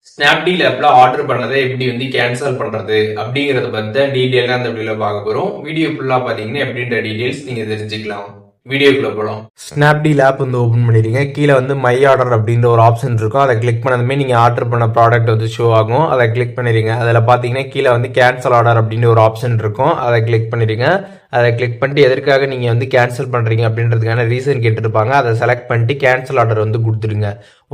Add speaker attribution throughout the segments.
Speaker 1: Snapdeal ஆப்ல order பண்ணதை எப்படி வந்து கேன்சல் பண்றது அப்படிங்கறத பத்தி டீடைலா அந்த வீடியோல பார்க்க போறோம். வீடியோ ஃபுல்லா பாத்தீங்கன்னா எப்படின்ற டீடைல்ஸ் நீங்க தெரிஞ்சுக்கலாம். வீடியோக்குள்ள போலாம். ஸ்னாப்டீல் ஆப் வந்து ஓபன் பண்ணிடுங்க. கீழே வந்து மை ஆர்டர் அப்படின்ற ஒரு ஆப்ஷன் இருக்கும். அதை கிளிக் பண்ணதுமே நீங்க ஆர்டர் பண்ண ப்ராடக்ட் வந்து ஷோ ஆகும். அதை கிளிக் பண்ணிடுங்க. அதில் பாத்தீங்கன்னா கீழே வந்து கேன்சல் ஆர்டர் அப்படின்னு ஒரு ஆப்ஷன் இருக்கும். அதை கிளிக் பண்ணிடுங்க. அதை கிளிக் பண்ணிட்டு எதற்காக நீங்கள் வந்து கேன்சல் பண்ணுறீங்க அப்படின்றதுக்கான ரீசன் கேட்டிருப்பாங்க. அதை செலக்ட் பண்ணிட்டு கேன்சல் ஆர்டர் வந்து கொடுத்துருங்க.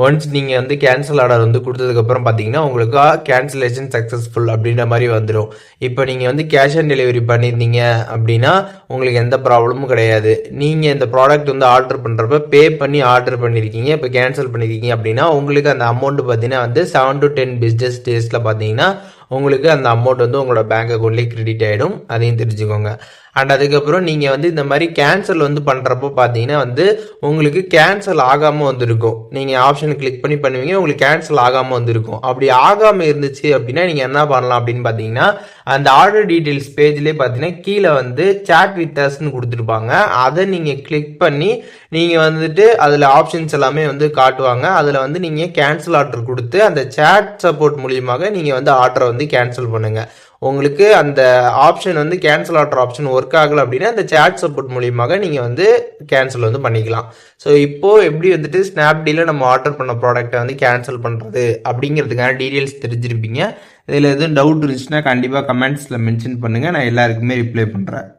Speaker 1: ஒன்ஸ் நீங்கள் வந்து கேன்சல் ஆர்டர் வந்து கொடுத்ததுக்கப்புறம் பார்த்தீங்கன்னா உங்களுக்கு கேன்சலேஷன் சக்ஸஸ்ஃபுல் அப்படின்ற மாதிரி வந்துடும். இப்போ நீங்கள் வந்து கேஷ் ஆன் டெலிவரி பண்ணியிருந்தீங்க அப்படின்னா உங்களுக்கு எந்த ப்ராப்ளமும் கிடையாது. நீங்கள் இந்த ப்ராடக்ட் வந்து ஆர்டர் பண்ணுறப்ப பே பண்ணி ஆர்டர் பண்ணியிருக்கீங்க, இப்போ கேன்சல் பண்ணியிருக்கீங்க அப்படின்னா உங்களுக்கு அந்த அமௌண்ட் பார்த்தீங்கன்னா வந்து 7 to 10 பிஸ்னஸ் டேஸில் பார்த்தீங்கன்னா உங்களுக்கு அந்த அமௌண்ட் வந்து உங்களோட பேங்க் அக்கௌண்ட்லேயே கிரெடிட் ஆகிடும். அதையும் தெரிஞ்சுக்கோங்க. அண்ட் அதுக்கப்புறம் நீங்கள் வந்து இந்த மாதிரி கேன்சல் வந்து பண்ணுறப்போ பார்த்தீங்கன்னா வந்து உங்களுக்கு கேன்சல் ஆகாமல் வந்துருக்கும். நீங்கள் ஆப்ஷன் கிளிக் பண்ணி பண்ணுவீங்க, உங்களுக்கு கேன்சல் ஆகாமல் வந்துருக்கும். அப்படி ஆகாமல் இருந்துச்சு அப்படின்னா நீங்கள் என்ன பண்ணலாம் அப்படின்னு பார்த்தீங்கன்னா அந்த ஆர்டர் டீட்டெயில்ஸ் பேஜ்லேயே பார்த்தீங்கன்னா கீழே வந்து சாட் வித் அஸ்ன்னு கொடுத்துருப்பாங்க. அதை நீங்கள் கிளிக் பண்ணி நீங்கள் வந்துட்டு அதில் ஆப்ஷன்ஸ் எல்லாமே வந்து காட்டுவாங்க. அதில் வந்து நீங்கள் கேன்சல் ஆர்டர் கொடுத்து அந்த சாட் சப்போர்ட் மூலியமாக நீங்கள் வந்து ஆர்டரை வந்து கேன்சல் பண்ணுங்கள். உங்களுக்கு அந்த ஆப்ஷன் வந்து கேன்சல் ஆர்டர் ஆப்ஷன் ஒர்க் ஆகலை அப்படின்னா அந்த சேட் சப்போர்ட் மூலியமாக நீங்கள் வந்து கேன்சல் வந்து பண்ணிக்கலாம். ஸோ இப்போது எப்படி வந்துட்டு ஸ்னாப்டீலில் நம்ம ஆர்டர் பண்ண ப்ராடக்ட்டை வந்து கேன்சல் பண்ணுறது அப்படிங்கிறதுக்கான டீட்டெயில்ஸ் தெரிஞ்சிருப்பீங்க. இதில் எதுவும் டவுட் இருந்துச்சுன்னா கண்டிப்பாக கமெண்ட்ஸில் மென்ஷன் பண்ணுங்கள். நான் எல்லாருக்குமே ரிப்ளை பண்ணுறேன்.